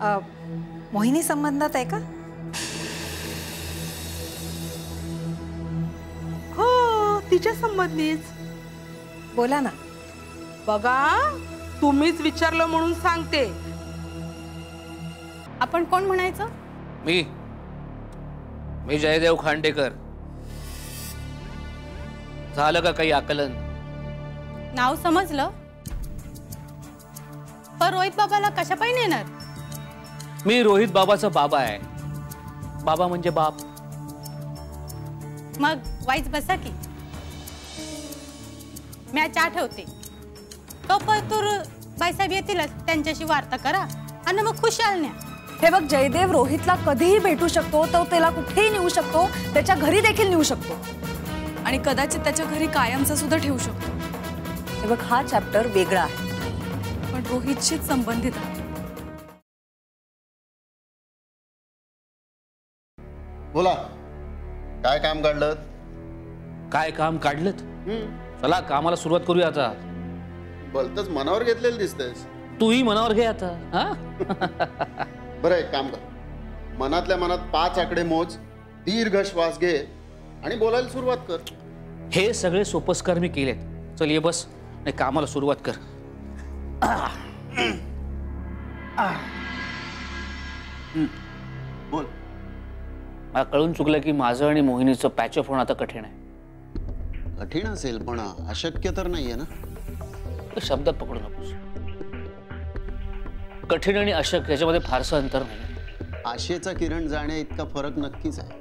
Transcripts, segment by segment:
मोहिनी संबंधात आहे का? हो, तिच्या संबंधीच. बोला ना. बघा, तुम्हीच विचारलं म्हणून सांगते. आपण कोण म्हणायचं? मी जयदेव खांडेकर. झालं का काही आकलन? नाव समजलं, पण रोहित बाबाला कशा पाहिजे येणार? मी रोहित बाबाचा बाबा आहे. बाबा म्हणजे बाप. मग वाईच बसा की. मी चहा ठेवते. तोपर्यंत बाईसाहेब येतीलच, त्यांच्याशी वार्ता करा आणि मग खुशाल न्या. हे बघ, जयदेव रोहितला कधीही भेटू शकतो, तो त्याला कुठेही नेऊ शकतो, त्याच्या घरी देखील नेऊ शकतो आणि कदाचित त्याच्या घरी कायमचा सुद्धा ठेवू शकतो. हे बघ, हा चॅप्टर वेगळा आहे, पण रोहितशीच संबंधित आहे. बोला, काय काम काढलं? काय काम काढलं? चला कामाला सुरुवात करूया आता. बोलतच मनावर घेतलेलं दिसतंयस. तूही मनावर घे आता. हा बरं, एक काम कर, मनातल्या मनात 5 आकडे मोज, दीर्घ श्वास घे आणि बोलायला सुरुवात कर. हे सगळे सोपस्कार मी केलेत. चल ये बस आणि कामाला सुरुवात कर. बोल. मला कळून चुकलं की माझं आणि मोहिनीचं पॅचअप होणं आता कठीण आहे. कठीण असेल पण अशक्य तर नाहीये ना. शब्दात पकडू नकोस. कठीण आणि अशक्य याच्यामध्ये फारसं अंतर नाही. आशेचा किरण जाणे इतका फरक नक्कीच आहे.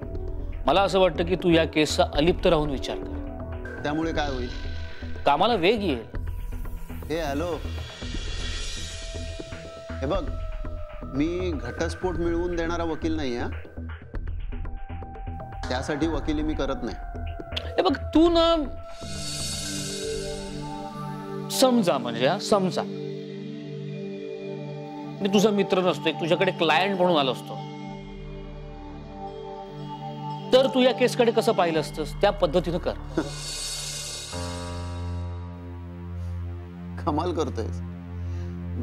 मला असं वाटतं की तू या केसचा अलिप्त राहून विचार कर. त्यामुळे काय होईल? कामाला वेग येईल. हे हॅलो, हे बघ, मी घटस्फोट मिळवून देणारा वकील नाही. हा, त्यासाठी वकिली मी करत नाही. हे बघ, तू ना समजा, म्हणजे समजा मी तुझा मित्र नसतो, एक तुझ्याकडे क्लायंट म्हणून आलो असतो, तर तू या केसकडे कसं पाहिलं असतंस त्या पद्धतीनं कर. कमाल करतोयस.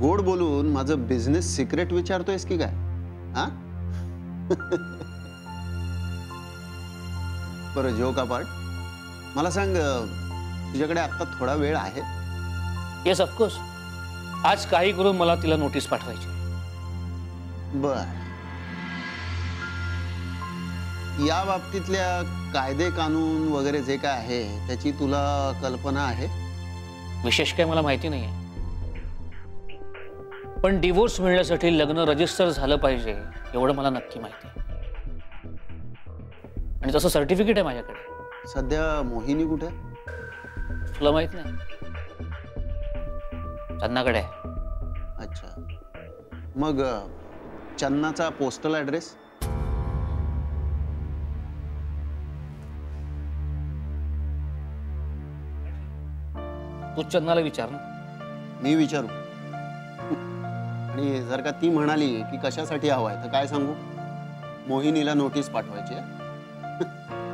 गोड बोलून माझं बिझनेस सिक्रेट विचारतोयस की काय? हा बरं, जोक अपार्ट, मला सांग, तुझ्याकडे आता थोडा वेळ आहे? Yes, of course. आज काही करून मला तिला नोटीस पाठवायची. बर, या बाबतीतल्या कायदे कानून वगैरे जे काय आहे त्याची तुला कल्पना आहे? विशेष काय मला माहिती नाहीये, पण डिवोर्स मिळण्यासाठी लग्न रजिस्टर झालं पाहिजे एवढं मला नक्की माहिती आहे. आणि तसं सर्टिफिकेट आहे माझ्याकडे. सध्या मोहिनी कुठे? तुला माहित नाही? चन्नाकडे आहे. अच्छा, मग चन्नाचा पोस्टल ऍड्रेस? तू चन्नाला विचार ना. मी विचारू? आणि जर का ती म्हणाली की कशासाठी हवाय तर काय सांगू? मोहिनीला नोटीस पाठवायची आहे.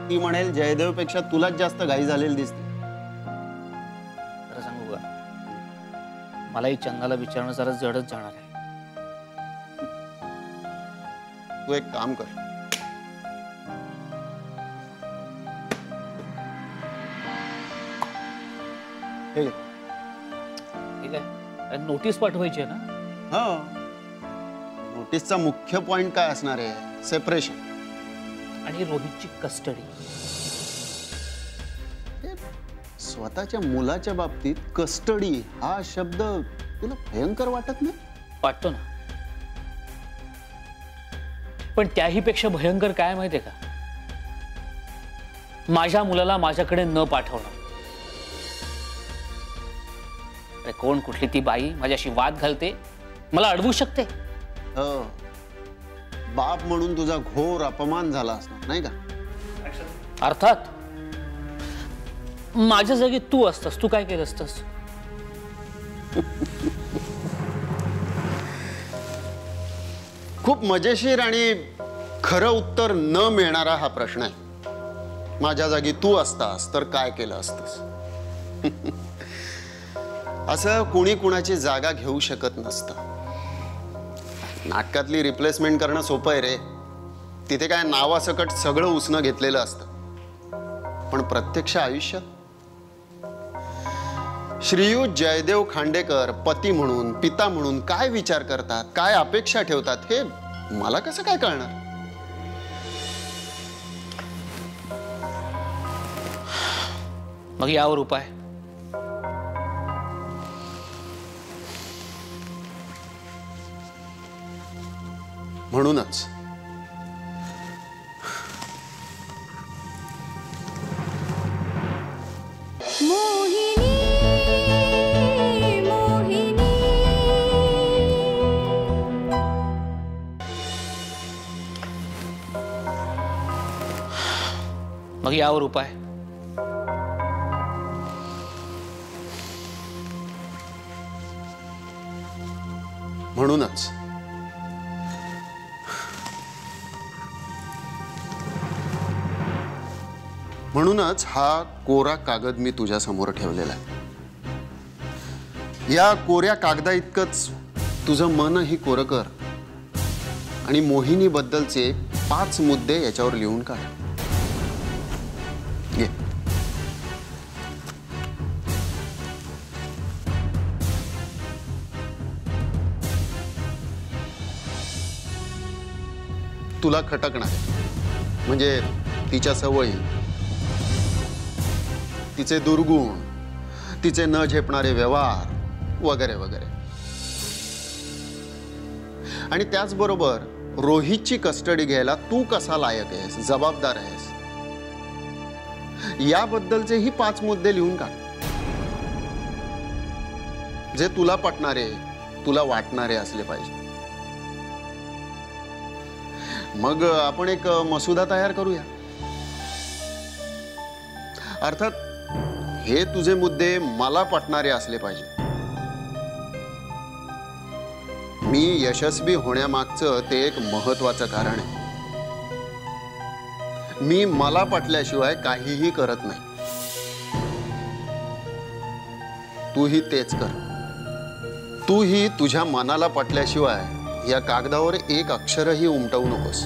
ती म्हणेल जयदेव पेक्षा तुलाच जास्त घाई झालेली दिसते. खरं सांगू का, मलाही चन्नाला विचारणं जरा जडच जाणार आहे. तू एक काम कर, ठीक आहे, नोटीस पाठवायची आहे ना? हो. नोटीसचा मुख्य पॉइंट काय असणार आहे? सेपरेशन आणि रोहितची कस्टडी. स्वतःच्या मुलाच्या बाबतीत कस्टडी हा शब्द तुला भयंकर वाटत नाही? वाटतो ना, पण त्याही पेक्षा भयंकर काय माहितीये का? माझ्या मुलाला माझ्याकडे न पाठवणं. अरे कोण कुठली ती बाई माझ्याशी वाद घालते, मला अडवू शकते. हो, बाप म्हणून तुझा घोर अपमान झाला असणार नाही का? अर्थात. माझ्या जागी तू असतास, तू काय केलं असतंस? खूप मजेशीर आणि खरं उत्तर न मिळणारा हा प्रश्न आहे. माझ्या जागी तू असतास तर काय केलं असतंस? असं कुणी कुणाची जागा घेऊ शकत नसतं. नाटकातली रिप्लेसमेंट करणं सोपं आहे रे. तिथे काय नावासकट सगळं उसनं घेतलेलं असतं. पण प्रत्यक्ष आयुष्यात श्रीयुत जयदेव खांडेकर पती म्हणून, पिता म्हणून काय विचार करतात, काय अपेक्षा ठेवतात, हे मला कसं काय कळणार? मग यावर उपाय? म्हणूनच मग यावर उपाय? म्हणूनच म्हणूनच हा कोरा कागद मी तुझ्या समोर ठेवलेला आहे. या कोऱ्या कागदा इतकंच तुझं मनही कोरं कर आणि मोहिनी बद्दलचे 5 मुद्दे याच्यावर लिहून काढ. घे. तुला खटकणार म्हणजे तिच्या सवयी, तिचे दुर्गुण, तिचे न झेपणारे व्यवहार वगैरे वगैरे. आणि त्याचबरोबर रोहितची कस्टडी घ्यायला तू कसा लायक आहेस, जबाबदार आहेस, याबद्दलचेही 5 मुद्दे लिहून काढ, जे तुला पटणारे, तुला वाटणारे असले पाहिजे. मग आपण एक मसुदा तयार करूया. अर्थात हे तुझे मुद्दे मला पटणारे असले पाहिजे. मी यशस्वी होण्यामागचं ते एक महत्वाचं कारण आहे. मी मला पटल्याशिवाय काहीही करत नाही. तूही तेच कर. तूही तुझ्या मनाला पटल्याशिवाय या कागदावर एक अक्षरही उमटवू नकोस.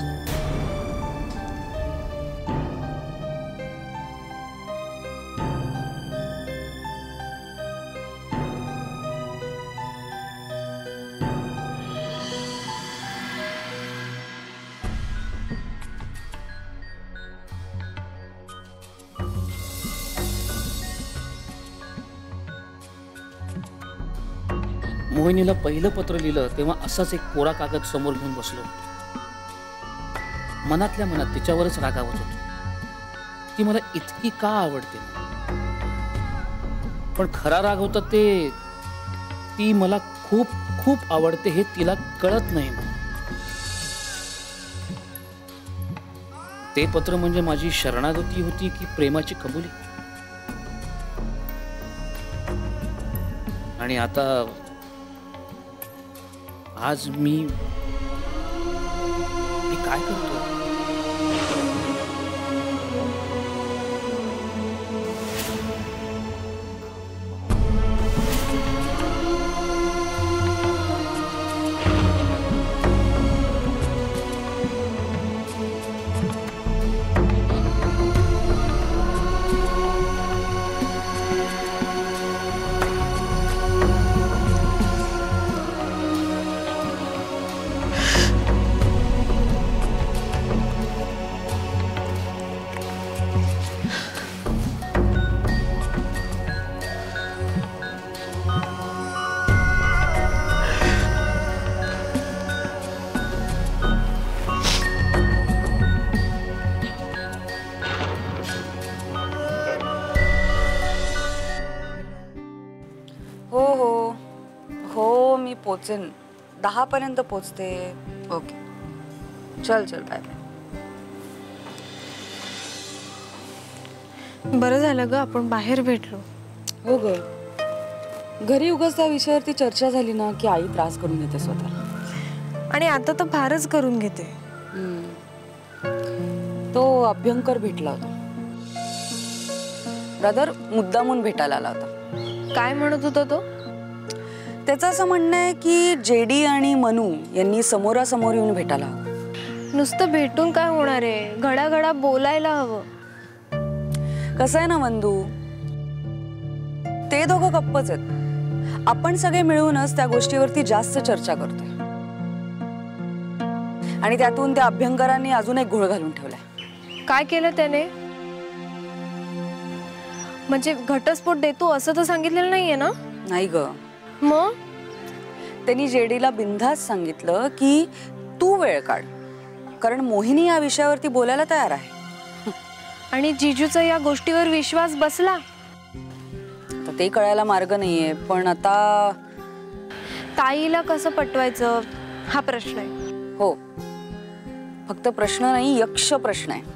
मोहिनीला पहिलं पत्र लिहिलं तेव्हा असाच एक कोरा कागद समोर घेऊन बसलो. मनातल्या मनात तिच्यावरच रागावत होतो. ती मला इतकी का आवडते, पण खरा राग होता ते ती मला खूप खूप आवडते हे तिला कळत नाही. ते पत्र म्हणजे माझी शरणागती होती की प्रेमाची कबुली? आणि आता आज मी काय करतो? पोचेन 10 पर्यंत पोचते. ओके चल चल बाय बाय. बरं झालं ग आपण बाहेर भेटलो. हो ग, घरी उगाच त्या विषयावरती चर्चा झाली ना की आई त्रास करून घेते स्वतःला. आणि आता तर फारच करून घेते. तो अभ्यंकर भेटला होता. ब्रदर मुद्दामून भेटायला आला होता. काय म्हणत होता तो? त्याचं असं म्हणणं आहे की जेडी आणि मनू यांनी समोरासमोर येऊन भेटायला हवं. नुसतं भेटून काय होणार आहे, घडाघडा बोलायला हवं. कसं आहे ना वंदू, ते दोघं गप्पच आहेत. आपण सगळे मिळूनच त्या गोष्टीवरती जास्त चर्चा करतोय आणि त्यातून त्या अभ्यंकरांनी अजून एक घोळ घालून ठेवलाय. काय केलं त्याने? म्हणजे घटस्फोट देतो असं तर सांगितलेलं नाहीये ना? नाही ग, मग त्यांनी जेडीला बिनधास्त सांगितलं की तू वेळ काढ, कारण मोहिनी या विषयावरती बोलायला तयार आहे. आणि जिजूचा या गोष्टीवर विश्वास बसला? तर ते कळायला मार्ग नाहीये, पण आता ताईला कसं पटवायचं हा प्रश्न आहे. हो, फक्त प्रश्न नाही, यक्ष प्रश्न आहे.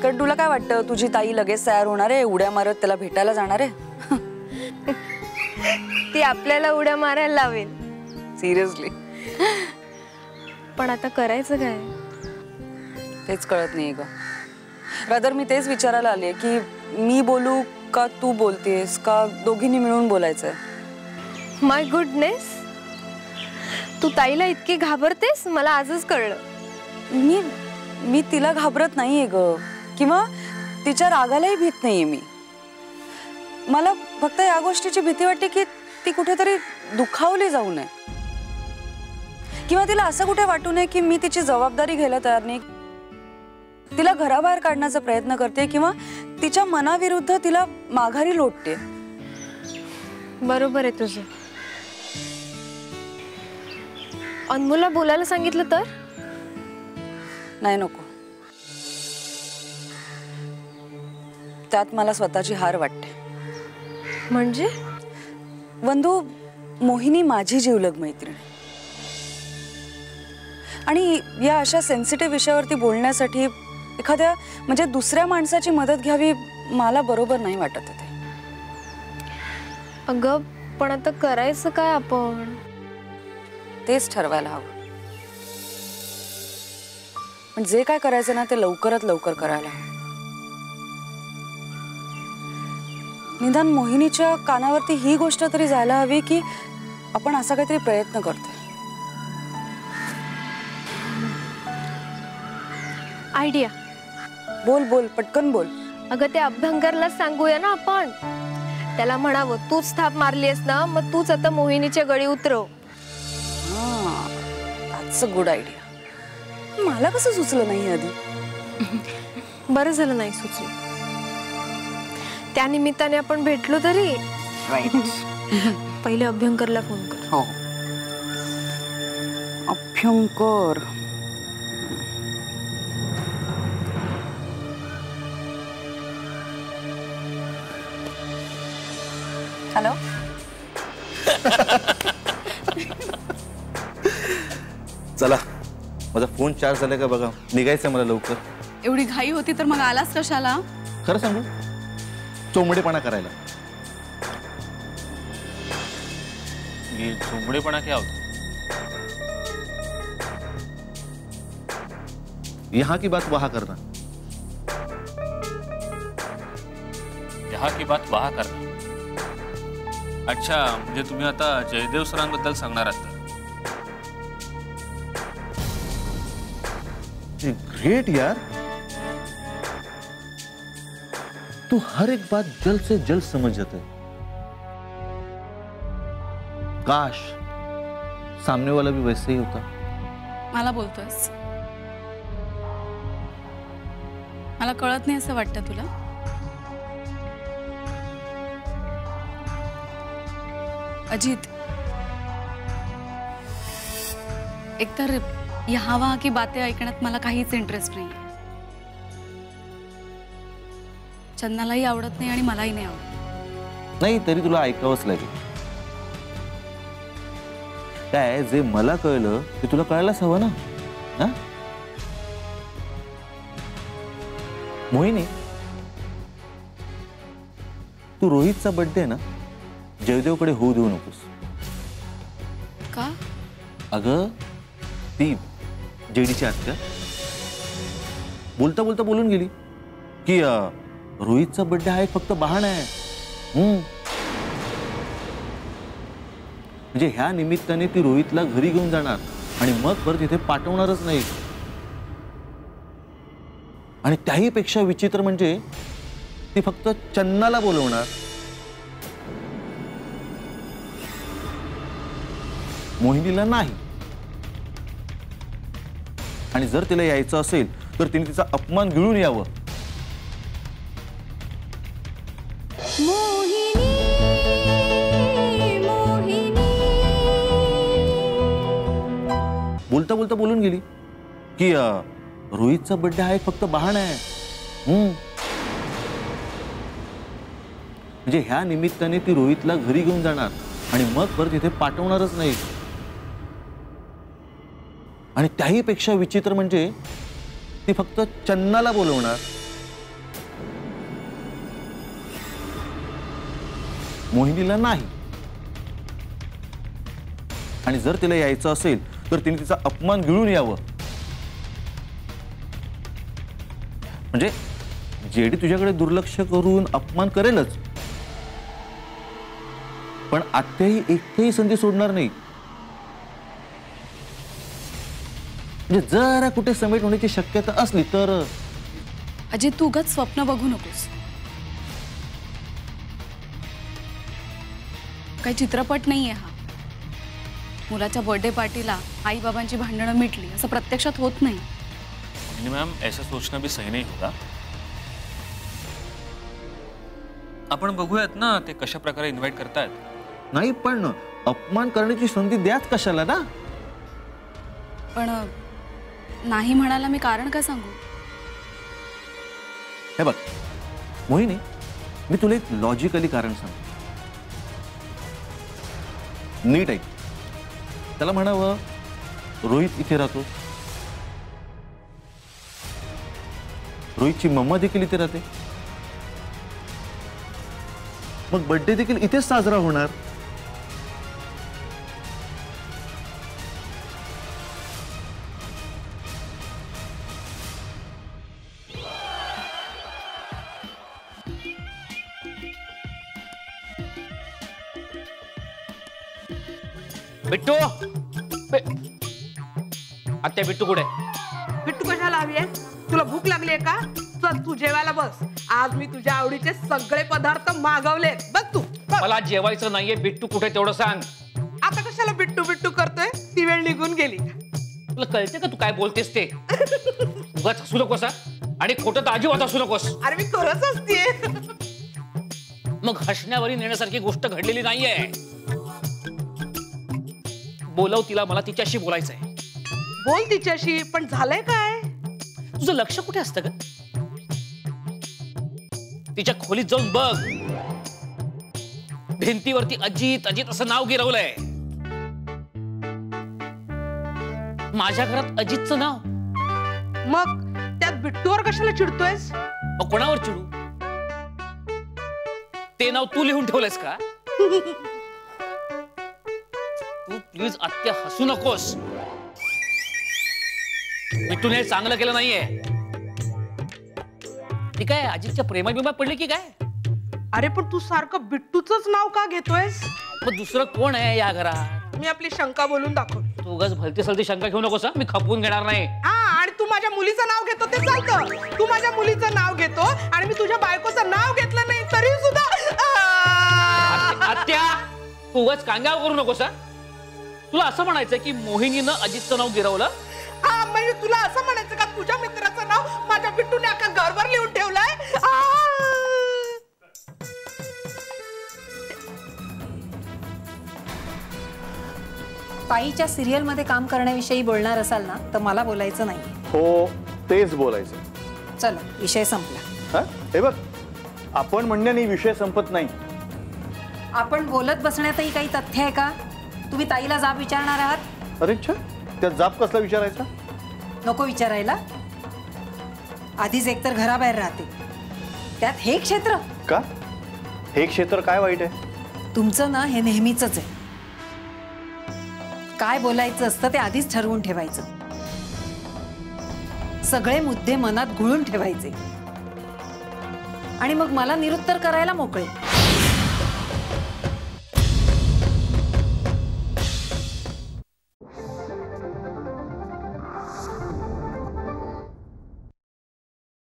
कारण तुला काय वाटतं, तुझी ताई लगेच तयार होणार आहे, उड्या मारत त्याला भेटायला जाणार आहे? ती आपल्याला उड्या मारायला लावेल. सिरियसली? पण आता करायचं काय? तेच कळत नाही ग. रादर मी तेच विचारायला आले की मी बोलू का तू बोलतेस, का दोघींनी मिळून बोलायचंय? माय गुडनेस, तू ताईला इतकी घाबरतेस मला आजच कळलं. मी तिला घाबरत नाहीये ग, किंवा तिच्या रागालाही भीत नाहीये मी. मला फक्त या गोष्टीची भीती वाटते की ती कुठेतरी दुखावली जाऊ नये, किंवा तिला असं कुठे वाटू नये की मी तिची जबाबदारी घ्यायला तयार नाही, तिला घराबाहेर काढण्याचा प्रयत्न करते किंवा तिच्या मनाविरुद्ध तिला माघारी लोटते. बरोबर आहे तुझं. अनमोलला बोलायला सांगितलं तर? नाही, नको. त्यात मला स्वतःची हार वाटते. म्हणजे वंदू, मोहिनी माझी जीवलग मैत्रीण आहे आणि या अशा सेन्सिटिव्ह विषयावरती बोलण्यासाठी एखाद्या म्हणजे दुसऱ्या माणसाची मदत घ्यावी मला बरोबर नाही वाटत ते. अगं पण आता करायचं काय आपण? तेच ठरवायला हवं. पण जे काय करायचं ना ते लवकरात लवकर करायला हवं. निदान मोहिनीच्या कानावरती ही गोष्ट तरी जायला हवी की आपण असा काहीतरी प्रयत्न करतोय. आयडिया. बोल बोल, पटकन बोल. अगं त्या अभ्यंकरला सांगूया ना आपण. त्याला म्हणावं तूच थाप मारलीस ना, मग तूच आता मोहिनीच्या गळी उतरव. That's a good idea. मला कसं सुचलं नाही आधी? बरं झालं नाही सुचलं. त्या निमित्ताने आपण भेटलो तरी. पहिले अभ्यंकरला फोन कर. हो, अभ्यंकर. हॅलो. चला, माझा फोन चार्ज झाला का बघा, निघायचंय मला लवकर. एवढी घाई होती तर मग आलास कशाला? खरं सांगू, चोंबडेपणा करायला. ये चोंबडेपणा क्या होता? यहाँ की बात वहां करना. यहाँ की बात वहा करना. अच्छा, म्हणजे तुम्ही आता जयदेव सरांबद्दल सांगणार आहात? ग्रेट यार, तू हर एक बात जल्द से जल्द समझ जाता है. काश सामने वाला भी वैसे ही होता. मला बोलतोयस? मला कळत नाही असं वाटतं तुला? अजित, एकतर यहाँ वहाँ की बातें ऐकण्यात मला काहीच इंटरेस्ट नाही. चंदनालाही आवडत नाही आणि मलाही नाही आवडत. नाही, तरी तुला ऐकावंच लागेल. काय जे मला कळलं ते तुला कळायलाच हवं ना. हा, मोहिनी, तू रोहितचा बर्थडे ना जयदेवकडे होऊ देऊ नकोस. का? अगं, ती जेडीची आत्या बोलता बोलता बोलून गेली की रोहितचा बर्थडे हा एक फक्त बहाणा आहे. म्हणजे ह्या निमित्ताने ती रोहितला घरी घेऊन जाणार आणि मग परत इथे पाठवणारच नाही. आणि त्याही पेक्षा विचित्र म्हणजे ती फक्त चन्नाला बोलवणार. मोहिनीला नाही. आणि जर तिला यायचं असेल तर तिने तिचा अपमान गिळून यावं. बोलता बोलता बोलून गेली की रोहितचा बर्थडे हा एक फक्त बहाणा आहे. म्हणजे ह्या निमित्ताने ती रोहितला घरी घेऊन जाणार आणि मग परत इथे पाठवणारच नाही. आणि त्याही पेक्षा विचित्र म्हणजे ती फक्त चन्नाला बोलवणार. मोहिनीला नाही. आणि जर तिला यायचं असेल तर तिने तिचा अपमान गिळून यावं. म्हणजे जेडी तुझ्याकडे दुर्लक्ष करून अपमान करेलच, पण आत्याही एकही संधी सोडणार नाही. म्हणजे जरा कुठे समेट होण्याची शक्यता असली तर. अजय, तू उगाच स्वप्न बघू नकोस. काही चित्रपट नाहीये हा. मुलाच्या बर्थडे पार्टीला आई बाबांची भांडणं मिटली असं प्रत्यक्षात होत नाही. मैम, ऐसा सोचना भी सही नहीं होगा. आपण बघूयात ना ते कशा प्रकारे इन्व्हाइट करतायत. नाही, पण अपमान करण्याची संधी द्याच कशाला ना. पण नाही म्हणाला मी कारण काय सांगू. हे बघ मोहिनी, मी तुला एक लॉजिकली कारण सांगतो. नीट ऐक. त्याला म्हणावं रोहित इथे राहतो, रोहितची मम्मा देखील इथे राहते, मग बर्थडे देखील इथेच साजरा होणार. बिट्टू, आत्या बिट्टू कुठे? बिट्टू कशाला हवी आहे? तुला भूक लागली आहे का? चल तू जेवायला बस. आज मी तुझ्या आवडीचे सगळे पदार्थ मागवलेत. बघ तू. मला जेवायचं नाहीये. बिट्टू कुठे तेवढं सांग. आता कशाला बिट्टू बिट्टू करतोय? ती वेळ निघून गेली. तुला कळते का तू काय बोलतेस ते? उगाच हसू नकोस आणि खोटं तर अजिबात हसू नकोस. अरे मी खरंच हसतेय. मग हसण्यावरी नेण्यासारखी गोष्ट घडलेली नाहीये. बोलव तिला, मला तिच्याशी बोलायचंय. बोल तिच्याशी, पण झालंय काय? तुझं लक्ष कुठे असतं ग? तिच्या खोलीत जाऊन बघ. भिंतीवरती अजित अजित असं नाव गिरवलंय. माझ्या घरात अजितचं नाव. मग त्यात बिट्टूवर कशाला चिडतोयस? कोणावर चिडू? ते नाव तू लिहून ठेवलंयस का? तू प्लीज आत्या हसू नकोस. बिट्टूने हे चांगलं केलं नाहीये. ती काय अजितच्या प्रेमात बिमात पडली की काय? अरे पण तू सारखं बिट्टूचंच नाव का घेतोयस? मग दुसरं कोण आहे या घरात? मी आपली शंका बोलून दाखवली. तू उगाच भलती सलती शंका घेऊ नकोस. मी खपवून घेणार नाही. हा, आणि तू माझ्या मुलीचं नाव घेतो ते चालतं. तू माझ्या मुलीचं नाव घेतो आणि मी तुझ्या बायकोचं नाव घेतलं नाही तरी सुद्धा. आत्या, तू उगाच कांगाव करू नकोस. तुला असं म्हणायचं की मोहिनीनं अजितचं नाव गिरवलं? हा, म्हणजे तुला असं म्हणायचं का तुझ्या मित्राचं नाव माझ्या बिट्टूने अख्खा घरभर लिहून ठेवलंय? ताईच्या सिरियल मध्ये काम करण्याविषयी बोलणार असाल ना तर मला बोलायचं नाही. हो, तेच बोलायचं. चला, विषय संपला. हे बघ, आपण म्हणण्याने विषय संपत नाही. आपण बोलत बसण्यातही काही तथ्य आहे का? तुम्ही ताईला जाब विचारणार आहात? अरे अच्छा, त्यात जाब कसला विचारायचा? नको विचारायला. आधीच एकतर घराबाहेर राहते, त्यात हे क्षेत्र. का? हे क्षेत्र काय वाईट आहे? तुमचं ना हे नेहमीच आहे. काय बोलायचं असतं ते आधीच ठरवून ठेवायचं. सगळे मुद्दे मनात घुळून ठेवायचे आणि मग मला निरुत्तर करायला मोकळे.